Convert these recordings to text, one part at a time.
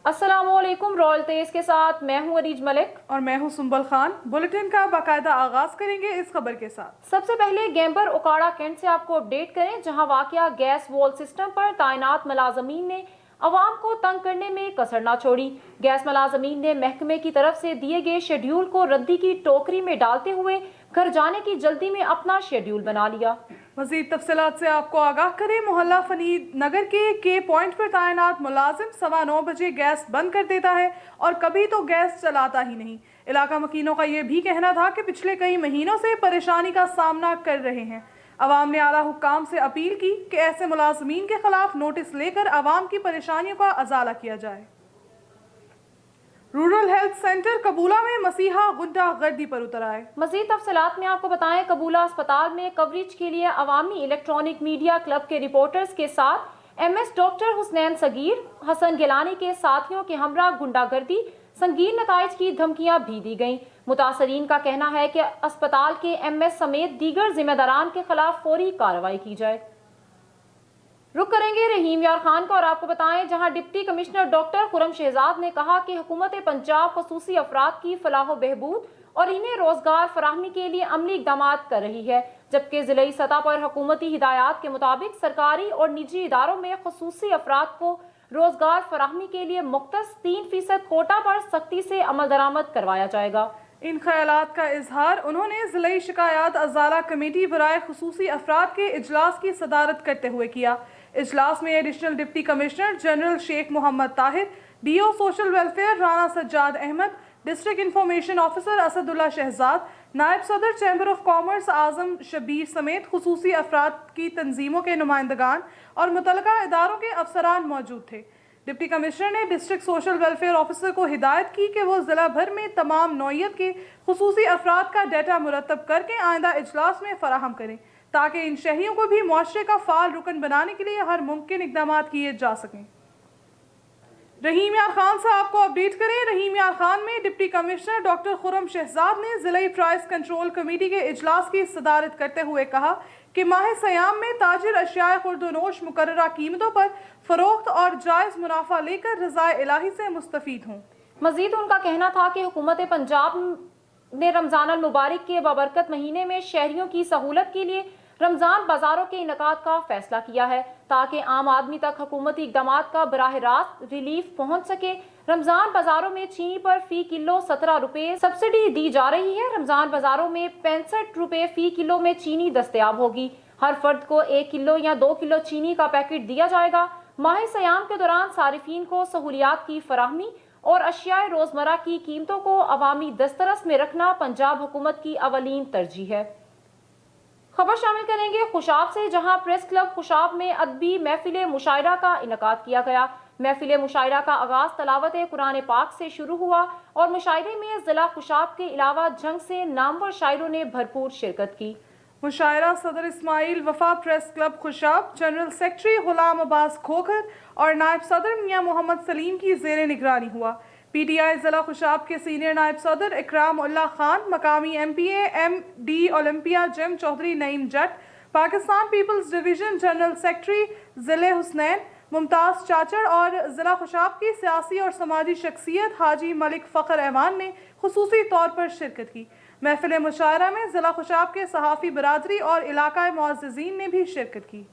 अस्सलाम वालेकुम। रॉयल तेज के साथ मैं हूं अरीज मलिक और मैं हूं सुंबल खान। बुलेटिन का बाकायदा आगाज करेंगे इस खबर के साथ। सबसे पहले गैम्बर ओकाड़ा कैंट से आपको अपडेट करें, जहां वाकया गैस वॉल सिस्टम पर तैनात मुलाजमीन ने अवाम को तंग करने में कसर ना छोड़ी। गैस मुलाजमीन ने महकमे की तरफ से दिए गए शेड्यूल को रद्दी की टोकरी में डालते हुए घर जाने की जल्दी में अपना शेड्यूल बना लिया। मजीद तफसीलात से आपको आगाह करें। मोहल्ला फनीद नगर के पॉइंट पर तैनात मुलाजिम 9:15 बजे गैस बंद कर देता है और कभी तो गैस चलाता ही नहीं। इलाका मकीनों का यह भी कहना था कि पिछले कई महीनों से परेशानी का सामना कर रहे हैं। अवाम ने आला हुक्काम से अपील की कि ऐसे मुलाजमीन के खिलाफ नोटिस लेकर अवाम की परेशानियों का अजाला किया जाए। रूरल हेल्थ सेंटर कबूला में मसीहा गुंडा गर्दी पर उतर आए। मजीद तफसीलात में आपको बताएं, कबूला अस्पताल में कवरेज के लिए अवामी इलेक्ट्रॉनिक मीडिया क्लब के रिपोर्टर्स के साथ MS डॉक्टर हुसनैन सगीर, हसन गिलानी के साथियों के हमरा गुंडागर्दी संगीन नताइज की धमकियां भी दी गईं। मुतासरीन का कहना है कि अस्पताल के MS समेत दीगर जिम्मेदारान के खिलाफ फौरी कार्रवाई की जाए। रुक करेंगे रहीम यार खान का और आपको बताएं, जहां deputy commissioner doctor Khurram Shahzad ने कहा कि हुकूमत पंजाब खसूसी अफराद की फलाह बहबूद और इन्हें रोजगार फराहमी के लिए अमली इकदाम कर रही है, जबकि जिलाई सतह पर हुकूमती हिदायत के मुताबिक सरकारी और निजी इदारों में खसूसी अफराद को रोजगार फराहमी के लिए मुख्तस 3% कोटा पर सख्ती से अमल दरामद करवाया जाएगा। इन ख्यालात का इजहार उन्होंने जिलाई शिकायत अजाला कमेटी बराए खसूसी अफराद के इजलास की सदारत करते हुए किया। इजलास में additional deputy commissioner general Sheikh Muhammad Tahir, DO social welfare Rana Sajjad Ahmad, district information officer Asadullah Shahzad, नायब सदर chamber of commerce Azam Shabbir समेत खसूसी अफराद की तंजीमों के नुमाइंदगान और मुतलका इदारों के अफसरान मौजूद थे। डिप्टी कमिश्नर ने डिस्ट्रिक्ट सोशल वेलफेयर ऑफिसर को हिदायत की कि वो जिला भर में तमाम नौइयत के खसूसी अफराद का डाटा मुरतब करके आइंदा इजलास में फराहम करें, ताकि इन शहरियों को भी मुआशरे का फाल रुकन बनाने के लिए हर मुमकिन इकदाम किए जा सकें। रहीम यार खान साहब को अपडेट करें। रहीम यार खान में deputy commissioner doctor Khurram Shahzad ने जिलाई प्राइस कंट्रोल कमेटी के इजलास की सदारत करते हुए कहा कि माह सयाम में ताजिर अशियाए खुर्दोनोश मुकर्ररा कीमतों पर फरोख्त और जायज़ मुनाफा लेकर रज़ाए इलाही से मुस्तफीद हों। मजीद उनका कहना था कि हुकूमत पंजाब ने रमज़ान अल मुबारक के बाबरकत महीने में शहरियों की सहूलत के लिए रमज़ान बाजारों के इनकाद का फैसला किया है, ताकि आम आदमी तक हुकूमती इक़दाम का बराह रास्त रिलीफ पहुँच सके। रमज़ान बाजारों में चीनी पर फ़ी किलो 17 रुपये सब्सिडी दी जा रही है। रमज़ान बाजारों में 65 रुपये फ़ी किलो में चीनी दस्तयाब होगी। हर फर्द को 1 किलो या 2 किलो चीनी का पैकेट दिया जाएगा। माह सयाम के दौरान सारिफीन को सहूलियात की फराहमी और अशियाए रोज़मर्रा की कीमतों को अवामी दस्तरस में रखना पंजाब हुकूमत की अवलीन तरजीह है। खबर शामिल करेंगे खुशाब से, जहां प्रेस क्लब खुशाब में अदबी महफिल मुशायरा का इनकाद किया गया। महफिल मुशायरा का आगाज तलावत कुरान पाक से शुरू हुआ और मुशायरे में जिला खुशाब के अलावा जंग से नामवर शायरों ने भरपूर शिरकत की। मुशायरा सदर Ismail Wafa press club Khushab, general secretary Ghulam Abbas Khokhar और नायब सदर मियां मोहम्मद सलीम की जेर निगरानी हुआ। PTI जिला खुशाब के सीनियर नायब सदर इकराम उल्लाह खान, मकामी MPA MD Olympia Jam Chaudhry Naeem Jatt, Pakistan Peoples division general secretary जिले हुसनैन मुमताज़ चाचड़ और जिला खुशाब की सियासी और समाजी शख्सियत हाजी मलिक फ़खर रहमान ने खुसूसी तौर पर शिरकत की। महफिल मुशायरा में जिला खुशाब के सहाफ़ी बरादरी और इलाका मुअज़्ज़िज़ीन ने भी शिरकत की।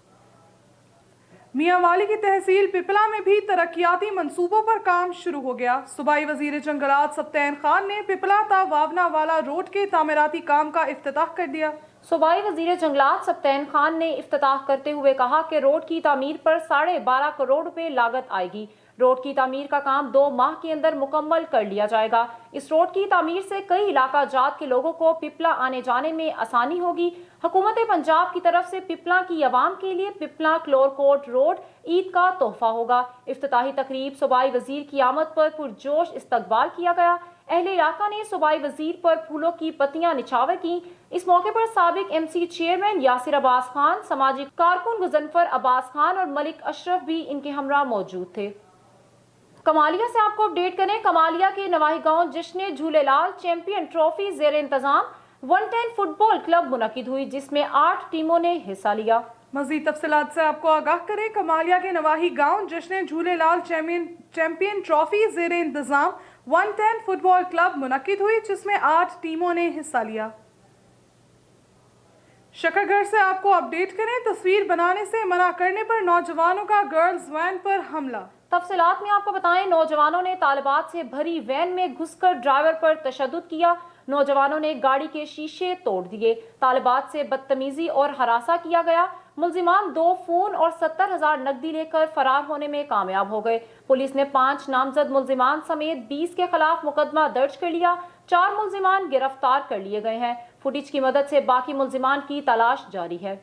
मियांवाली की तहसील पिपला में भी तरक्याती मंसूबों पर काम शुरू हो गया। सूबाई वजीर जंगलात सब्तैन खान ने पिपला ता वावना वाला रोड के तामीराती काम का इफ्तिताह कर दिया। सूबाई वजीर जंगलात सब्तैन खान ने इफ्तिताह करते हुए कहा कि रोड की तामीर पर 12.5 करोड़ रुपए लागत आएगी। रोड की तामीर का काम 2 माह के अंदर मुकम्मल कर लिया जाएगा। इस रोड की तामीर से कई इलाका जात के लोगों को पिपला आने जाने में आसानी होगी। हुकूमत पंजाब की तरफ से पिपला की आवाम के लिए पिपला क्लोरकोट रोड ईद का तोहफा होगा। इफ्तिताही तकरीब सूबाई वजीर की आमद पर पुरजोश इस्तकबाल किया गया। अहले इलाका ने सूबाई वजीर पर फूलों की पत्तियां निछावर की। इस मौके पर साबिक MC चेयरमैन यासिर अब्बास खान, समाजी कारकुन गुजनफर अब्बास खान और मलिक अशरफ भी इनके हमरा मौजूद थे। कमालिया से आपको अपडेट करें। कमालिया के नवाही गांव जश्न झूलेलाल चैंपियन ट्रॉफी जेर इंतजाम 110 फुटबॉल क्लब मुनक्किद हुई, जिसमें 8 टीमों ने हिस्सा लिया। मजीद तफसीलात से आपको आगाह करें, कमालिया के नवाही गांव जश्न झूलेलाल चैंपियन ट्रॉफी ज़ेर इंतज़ाम 110 फुटबॉल क्लब मुनक्किद हुई, जिसमें 8 टीमों ने हिस्सा लिया। शकरगढ़ से आपको अपडेट करें, तस्वीर बनाने से मना करने पर नौजवानों का गर्ल्स वैन पर हमला। तफसीलात में आपको बताएं, नौजवानों ने तालिबात से भरी वैन में घुसकर ड्राइवर पर तशद्दुद किया। नौजवानों ने गाड़ी के शीशे तोड़ दिए। तालिबात से बदतमीजी और हरासा किया गया। मुल्जिमान 2 फोन और 70,000 नकदी लेकर फरार होने में कामयाब हो गए। पुलिस ने 5 नामजद मुल्जिमान समेत 20 के खिलाफ मुकदमा दर्ज कर लिया। 4 मुल्जिमान गिरफ्तार कर लिए गए हैं। फुटेज की मदद से बाकी मुल्जिमान की तलाश जारी है।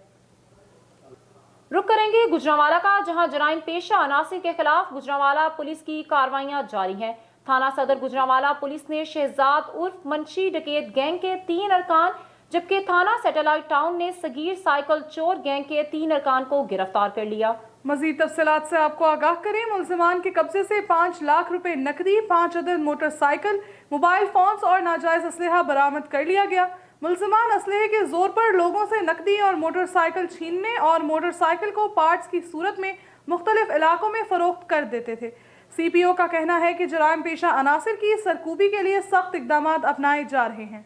रुक करेंगे गुजरांवाला का, जहां जराइम पेशा अनासिर के खिलाफ गुजरांवाला पुलिस की कार्रवाइयां जारी हैं। थाना सदर गुजरांवाला पुलिस ने शहजाद उर्फ मंशी डकैत गैंग के 3 अरकान, जबकि थाना सैटेलाइट टाउन ने सगीर साइकिल चोर गैंग के 3 अरकान को गिरफ्तार कर लिया। मजीद तफसीलात से आपको आगाह करें, मुल्जिमान के कब्जे से 5 लाख रुपए नकदी, 5 अदद मोटरसाइकिल, मोबाइल फोन्स और नाजायज असलहा बरामद कर लिया गया। मुल्जिमान असलहे के जोर पर लोगों से नकदी और मोटरसाइकिल छीनने और मोटरसाइकिल को पार्ट्स की सूरत में मुख्तलिफ इलाकों में फरोख्त कर देते थे। CPO का कहना है कि जराइम पेशा अनासिर की सरकूबी के लिए सख्त इकदाम अपनाए जा रहे हैं।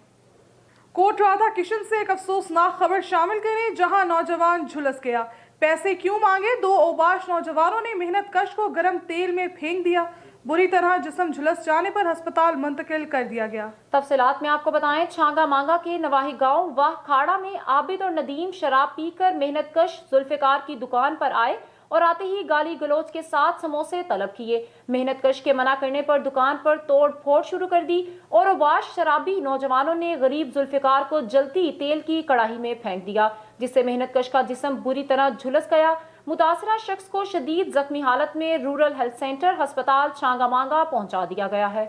कोट राधा किशन से एक अफसोसनाक खबर शामिल करें, जहां नौजवान झुलस गया। पैसे क्यों मांगे, 2 औबाश नौजवानों ने मेहनत कश को गर्म तेल में फेंक दिया। बुरी तरह जिस्म झुलस जाने पर अस्पताल मुंतकिल कर दिया गया। तफसीलात में आपको बताएं, छांगा मांगा के नवाही गांव वाह खाड़ा में आबिद और नदीम शराब पीकर मेहनत कश जुल्फिकार की दुकान पर आए और आते ही गाली गलोच के साथ समोसे तलब किए। मेहनत कश के मना करने पर दुकान पर तोड़ फोड़ शुरू कर दी और अवाश शराबी नौजवानों ने गरीब जुल्फिकार को जलती तेल की कड़ाही में फेंक दिया, जिससे मेहनत कश का जिस्म बुरी तरह झुलस गया। मुतासरा शख्स को शदीद जख्मी हालत में रूरल हेल्थ सेंटर अस्पताल छांगा मांगा पहुंचा दिया गया है।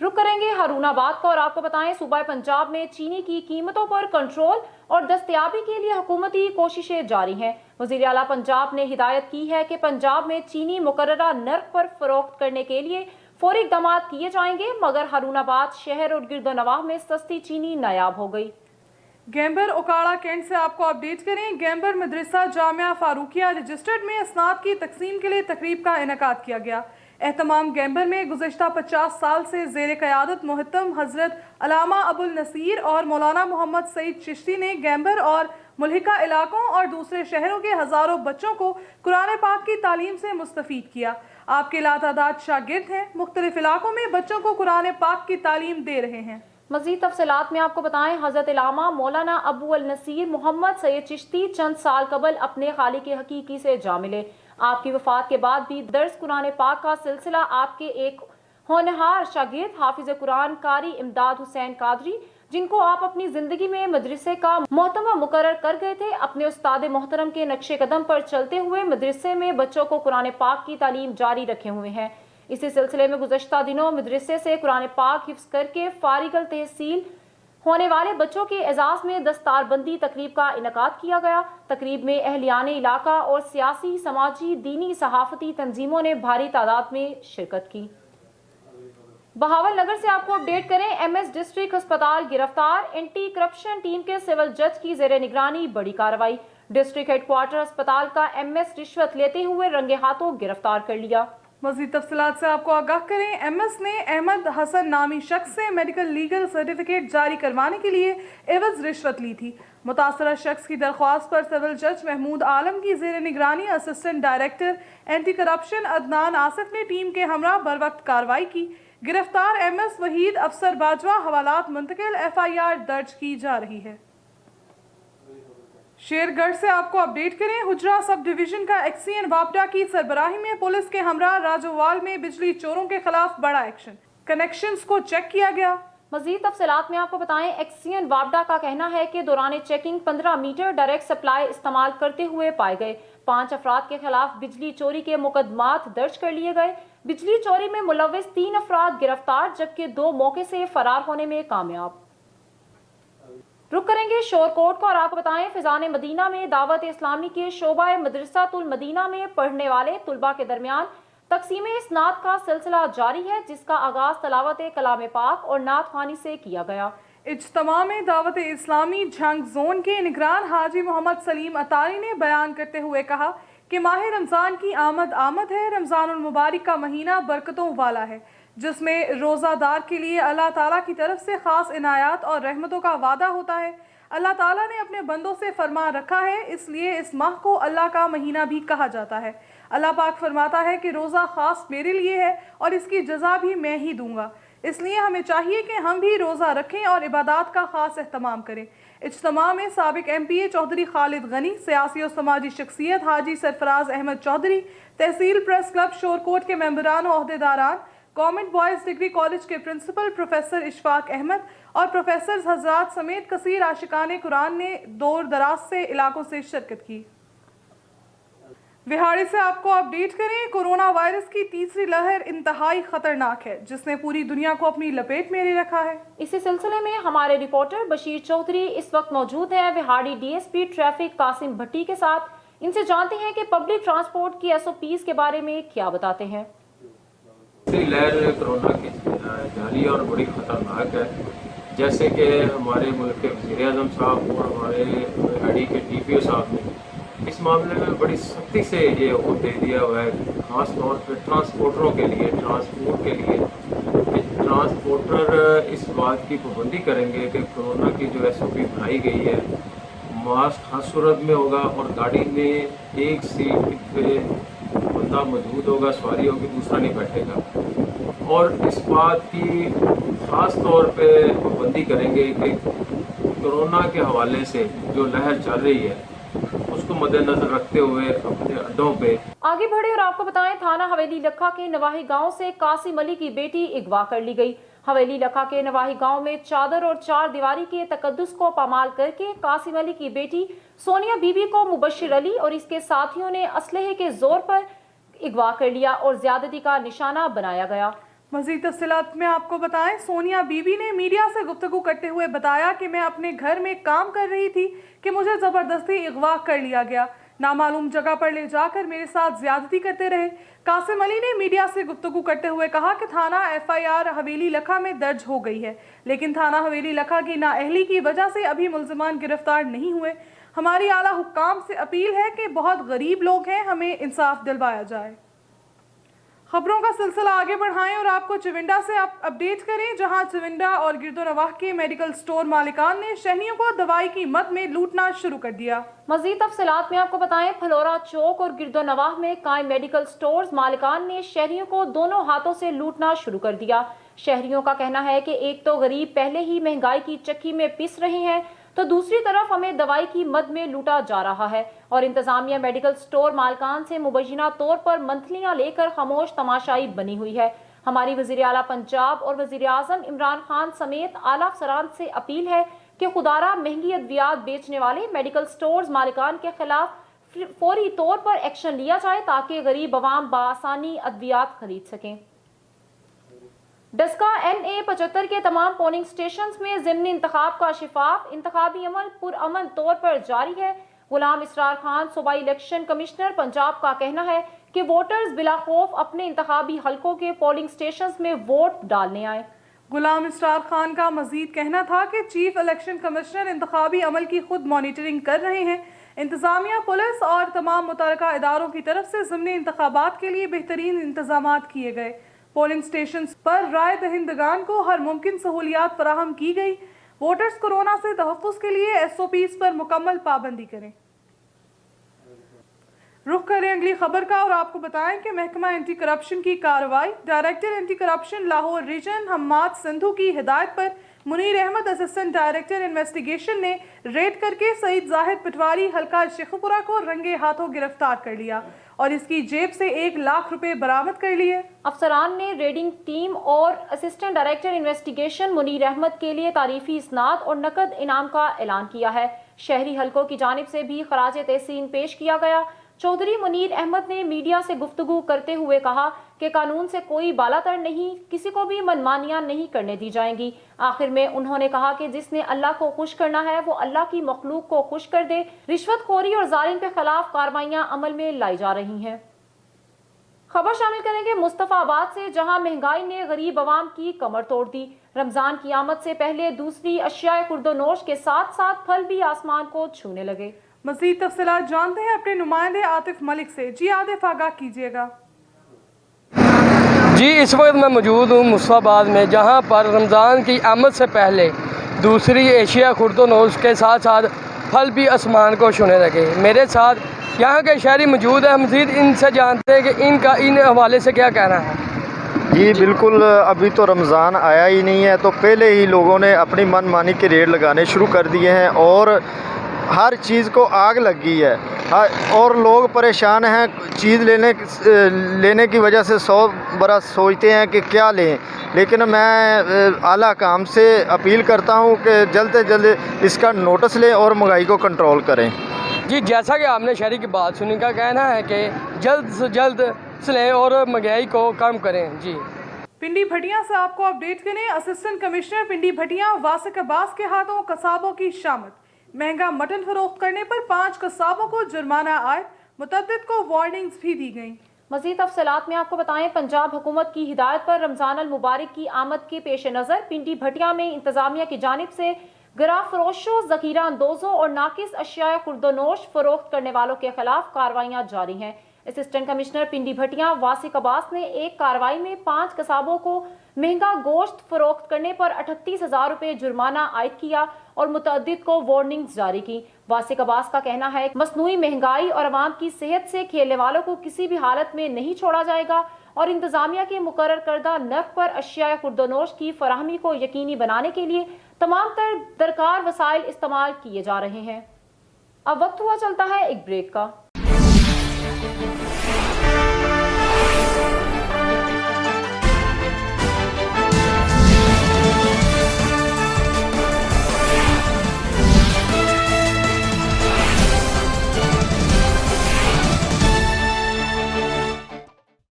रुक करेंगे हारूनाबाद को और आपको बताएं, सूबा पंजाब में चीनी की कीमतों पर कंट्रोल और दस्तयाबी के लिए हुकूमती कोशिशें जारी हैं। वज़ीर आला पंजाब ने हिदायत की है कि पंजाब में चीनी मुकर्ररा नर्ख पर फरोख्त करने के लिए फौरी इक़दाम किए जाएंगे, मगर हारूनाबाद शहर और गिरदोनवाह में सस्ती चीनी नायाब हो गई। गैम्बर ओकाड़ा कैंट से आपको अपडेट करें, गैम्बर मदरसा जामिया फारूकिया रजिस्टर्ड में इसनाद की तकसीम के लिए तकरीब का इनेकाद किया गया। एहतमाम गैम्बर में गुज़श्ता 50 साल से ज़ेर क़यादत मोहतम हज़रत अलामा अबुल नसीर और मौलाना मोहम्मद सईद चिश्ती ने गैम्बर और मुल्हिका इलाकों और दूसरे शहरों के हज़ारों बच्चों को कुरान पाक की तालीम से मुस्तफ़ीद किया। आपके लातादाद शागिर्द हैं, मुख्तलिफ इलाकों में बच्चों को कुरान पाक की तालीम दे रहे हैं। मज़ीद तफसीलात में आपको बताएं, हज़रत इलामा मौलाना अबू अल नसीर मोहम्मद सैयद चिश्ती चंद साल कबल अपने खालिक हकीकी से जा मिले। आपकी वफ़ात के बाद भी दर्स कुरान पाक का सिलसिला आपके एक होनहार शागिर्द हाफिज़ कुरान कारी इमदाद हुसैन कादरी, जिनको आप अपनी ज़िंदगी में मदरसे का मोहतरमा मुकर्रर कर गए थे, अपने उस्ताद मोहतरम के नक्शे कदम पर चलते हुए मदरसे में बच्चों को कुरान पाक की तालीम जारी रखे हुए हैं। इसी सिलसिले में गुज़श्ता दिनों मदरसे से कुरान पाक हिफ्ज़ करके फारिगल तहसील होने वाले बच्चों के एजाज़ में दस्तारबंदी तकरीब का इनेकाद किया गया। तकरीब में अहलियान इलाका और सियासी, समाजी, दीनी, सहाफ़ती तंजीमों ने भारी तादाद में शिरकत की। बहावल नगर से आपको अपडेट करें, MS डिस्ट्रिक्ट अस्पताल गिरफ्तार, एंटी करप्शन टीम के सिविल जज की ज़ेरे निगरानी बड़ी कार्रवाई। डिस्ट्रिक्ट हेडक्वार्टर अस्पताल का MS रिश्वत लेते हुए रंगे हाथों गिरफ्तार कर लिया। मज़ीद तफसीलात से आपको आगाह करें, MS ने अहमद हसन नामी शख्स से मेडिकल लीगल सर्टिफिकेट जारी करवाने के लिए एवज रिश्वत ली थी। मुतासरा शख्स की दरख्वास्त पर सिविल जज महमूद आलम की ज़ेर निगरानी assistant director anti corruption Adnan Asif ने टीम के हमरा बर वक्त कार्रवाई की। गिरफ्तार MS वहीद अफसर बाजवा हवालात मुंतकिल, FIR दर्ज की जा रही है। शेरगढ़ से आपको अपडेट करें, हुजरा सब डिवीजन का एक्सीएन वापडा की सरबराही में पुलिस के हमरा राजोवाल में बिजली चोरों के खिलाफ बड़ा एक्शन, कनेक्शंस को चेक किया गया। मजीद तफसीलात में आपको बताएं, एक्सीएन वापडा का कहना है कि दौरान चेकिंग 15 मीटर डायरेक्ट सप्लाई इस्तेमाल करते हुए पाए गए। 5 अफराद के खिलाफ बिजली चोरी के मुकदमात दर्ज कर लिए गए। बिजली चोरी में मुलविस 3 अफराद गिरफ्तार, जबकि 2 मौके से फरार होने में कामयाब। रुक करेंगे शोरकोट को और आपको बताएं, फिजान मदीना में दावत इस्लामी के शोबा मदरसातुल मदीना में पढ़ने वाले तुलबा के दरमियान तकसीम इस्नाद का सिलसिला जारी है, जिसका आगाज तलावत कलाम पाक और नात ख्वानी से किया गया। इज्तिमा में दावत इस्लामी झंग जोन के निगरान हाजी मोहम्मद सलीम अतारी ने बयान करते हुए कहा कि माह रमज़ान की आमद है। रमज़ानुल मुबारक का महीना बरकतों वाला है, जिसमें रोज़ादार के लिए अल्लाह ताला की तरफ से ख़ास इनायात और रहमतों का वादा होता है। अल्लाह ताला ने अपने बंदों से फरमान रखा है, इसलिए इस माह को अल्लाह का महीना भी कहा जाता है। अल्लाह पाक फरमाता है कि रोज़ा ख़ास मेरे लिए है और इसकी जज़ा भी मैं ही दूंगा, इसलिए हमें चाहिए कि हम भी रोज़ा रखें और इबादत का ख़ास एहतमाम करें। इज्तिमा में साबिक MPA चौधरी खालिद गनी, सियासी और समाजी शख्सियत हाजी सरफराज अहमद चौधरी, तहसील प्रेस क्लब शोरकोट के मेंबरान और अहदेदारान, गवर्नमेंट बॉयज़ डिग्री कॉलेज के प्रिंसिपल प्रोफेसर इशफाक अहमद और प्रोफेसर हजरात समेत कसीर आशिकाने कुरान ने दूर दराज से इलाकों से शिरकत की। विहाड़ी से आपको अपडेट करें, कोरोना वायरस की तीसरी लहर इंतहाई खतरनाक है, जिसने पूरी दुनिया को अपनी लपेट में ले रखा है। इसी सिलसिले में हमारे रिपोर्टर बशीर चौधरी इस वक्त मौजूद हैं विहाड़ी DSP ट्रैफिक कासिम भट्टी के साथ। इनसे जानते हैं कि पब्लिक ट्रांसपोर्ट की SOPs के बारे में क्या बताते हैं। लहर कोरोना की जारी और बड़ी खतरनाक है, जैसे कि हमारे मुल्क के वज़ीर-ए-आज़म साहब और हमारे विहाड़ी के DPO साहब ने इस मामले में बड़ी सख्ती से ये हुक्म दे दिया हुआ है, ख़ास तौर पर ट्रांसपोर्टरों के लिए, ट्रांसपोर्ट के लिए कि ट्रांसपोर्टर इस बात की पाबंदी करेंगे कि कोरोना की जो SOP बनाई गई है, मास्क हर सूरत में होगा और गाड़ी में एक सीट पे बंदा मौजूद होगा, सवारी होगी, दूसरा नहीं बैठेगा। और इस बात की ख़ास तौर पे पाबंदी करेंगे कि कोरोना के हवाले से जो लहर चल रही है उसको मद्देनजर रखते हुए अपने अड्डों पे आगे बढ़े और आपको बताएं, थाना हवेली लखा के नवाही गांव से कासिम अली की बेटी अगवा कर ली गई। हवेली लखा के नवाही गांव में चादर और चार दीवारी के तकद्दुस को पामाल करके कासिम अली की बेटी सोनिया बीबी को मुबश्शिर अली और इसके साथियों ने असलहे के जोर पर अगवा कर लिया और ज्यादती का निशाना बनाया गया। मज़ीद तफ़सीलात में आपको बताएं, सोनिया बीबी ने मीडिया से गुफ्तगू करते हुए बताया कि मैं अपने घर में काम कर रही थी कि मुझे ज़बरदस्ती अगवा कर लिया गया, नामालूम जगह पर ले जाकर मेरे साथ ज्यादती करते रहे। कासिम अली ने मीडिया से गुफ्तगू करते हुए कहा कि थाना FIR हवेली लखा में दर्ज हो गई है, लेकिन थाना हवेली लखा की नाअहली की वजह से अभी मुल्ज़िमान गिरफ्तार नहीं हुए। हमारी आला हुक्काम से अपील है कि बहुत गरीब लोग हैं, हमें इंसाफ दिलवाया जाए। खबरों का सिलसिला आगे बढ़ाएं और आपको चिविंडा से अपडेट करें, जहां चिविंडा और गिरदोनवाह के मेडिकल स्टोर मालिकान ने शहरियों को दवाई की मद में लूटना शुरू कर दिया। मजीद तफसीलात में आपको बताएं, फलोरा चौक और गिरदोनवाह में कायम मेडिकल स्टोर्स मालिकान ने शहरियों को दोनों हाथों से लूटना शुरू कर दिया। शहरियों का कहना है कि एक तो गरीब पहले ही महंगाई की चक्की में पिस रहे हैं, तो दूसरी तरफ हमें दवाई की मद में लूटा जा रहा है और इंतजामिया मेडिकल स्टोर मालकान से मुबैना तौर पर मंथलियां लेकर खामोश तमाशाई बनी हुई है। हमारी वज़ीर आला पंजाब और वज़ीर आज़म इमरान खान समेत आला अफसरान से अपील है कि खुदारा महंगी अद्वियात बेचने वाले मेडिकल स्टोर्स मालिकान के खिलाफ फौरी तौर पर एक्शन लिया जाए ताकि गरीब अवाम बआसानी अद्वियात खरीद सकें। डस्का NA 75 के तमाम पोलिंग स्टेशंस में ज़िमनी इंतखाब का शिफाफ इंतखाबी अमल पुरअमन तौर पर जारी है। गुलाम इसरार खान सूबाई इलेक्शन कमिश्नर पंजाब का कहना है कि वोटर्स बिला खौफ अपने इंतखाबी हलकों के पोलिंग स्टेशंस में वोट डालने आए। गुलाम इसरार खान का मजीद कहना था कि चीफ इलेक्शन कमिश्नर इंतखाबी अमल की खुद मॉनिटरिंग कर रहे हैं। इंतजामिया, पुलिस और तमाम मुतल्लिका इदारों की तरफ से ज़िमनी इंतखाबात के लिए बेहतरीन इंतजामात किए गए। पोलिंग स्टेशन पर राय दहिंदगान को हर मुमकिन सहूलियात फराहम की गई। वोटर्स कोरोना से तहफ़्फ़ुज़ के लिए SOPs पर मुकम्मल पाबंदी करें। रुख करें अगली खबर का और आपको बताएं कि महकमा एंटी करप्शन की कार्रवाई। Director anti corruption Lahore region Hammad Sindhu की हिदायत पर Munir Ahmad assistant director investigation ने रेड करके सईद जाहिद पटवारी हल्का शेखपुरा को रंगे हाथों गिरफ्तार कर लिया और इसकी जेब से 1 लाख रुपए बरामद कर लिए। अफसरान ने रेडिंग टीम और assistant director investigation Munir Ahmad के लिए तारीफी इसनाद और नकद इनाम का ऐलान किया है। शहरी हलकों की जानिब से भी खराज तहसीन पेश किया गया। चौधरी मुनीर अहमद ने मीडिया से गुफ्तगू करते हुए कहा कि कानून से कोई बालातर नहीं, किसी को भी मनमानियां नहीं करने दी जाएंगी। आखिर में उन्होंने कहा कि जिसने अल्लाह को खुश करना है वो अल्लाह की मखलूक को खुश कर दे। रिश्वतखोरी और जालिम के खिलाफ कार्रवाइयां अमल में लाई जा रही हैं। खबर शामिल करेंगे मुस्तफाबाद से, जहां महंगाई ने गरीब आवाम की कमर तोड़ दी। रमजान की आमद से पहले दूसरी अशियाए खुर्दोनोश के साथ साथ फल भी आसमान को छूने लगे। मज़ीद तफसीलात जानते हैं अपने नुमाइंदे आतिफ मलिक से। जी आतिफ, आगाह कीजिएगा। जी, इस वक्त मैं मौजूद हूँ मुस्तफाबाद में, जहाँ पर रमज़ान की आमद से पहले दूसरी एशिया खुर्दोनोश के साथ साथ फल भी आसमान को छूने लगे। मेरे साथ यहाँ के शहरी मौजूद हैं, मज़ीद इनसे जानते हैं कि इनका इन हवाले से क्या कहना है। जी बिल्कुल, अभी तो रमज़ान आया ही नहीं है तो पहले ही लोगों ने अपनी मनमानी के रेट लगाने शुरू कर दिए हैं और हर चीज़ को आग लग गई है और लोग परेशान हैं। चीज़ लेने की वजह से 100 बरस सोचते हैं कि क्या लें, लेकिन मैं आला काम से अपील करता हूं कि जल्द से जल्द इसका नोटिस लें और महंगाई को कंट्रोल करें। जी, जैसा कि आपने शहरी की बात सुनी, का कहना है कि जल्द से जल्द लें और महंगाई को कम करें। जी, पिंडी भटिया से आपको अपडेट करें। असिस्टेंट कमिश्नर पिंडी भटिया वासिक अब्बास के हाथों कसाबों की शामत। महंगा मटन फरोख्त करने पर 5 कसाबों को जुर्माना आए, मुतद्दिद को वार्निंग्स भी दी गई। मज़ीद तफसीलात में आपको बताएं, पंजाब हुकूमत की हिदायत पर रमज़ान अल मुबारक की आमद के पेश नज़र पिंडी भटिया में इंतज़ामिया की जानिब से गिरा फरोशों, ज़ख़ीरा अंदोज़ों और नाकिस अशिया खुर्दोनोश फरोख्त करने वालों के खिलाफ कार्रवाइयाँ जारी हैं। असिस्टेंट कमिश्नर पिंडी भटिया वासिक अब्बास ने एक कार्रवाई में 5 कसाबों को महंगा गोश्त फरोख्त करने पर 38,000 रुपये जुर्माना आयद किया और मुतअद्दिद को वार्निंग्स जारी की। वासिक अब्बास का कहना है कि मसनूई महंगाई और अवाम की सेहत से खेलने वालों को किसी भी हालत में नहीं छोड़ा जाएगा और इंतजामिया के मुकर्रर करदा नर्ख पर अशिया खुर्दोनोश की फराहमी को यकीनी बनाने के लिए तमाम दरकार वसाइल इस्तेमाल किए जा रहे हैं। अब वक्त हुआ चलता है एक ब्रेक का।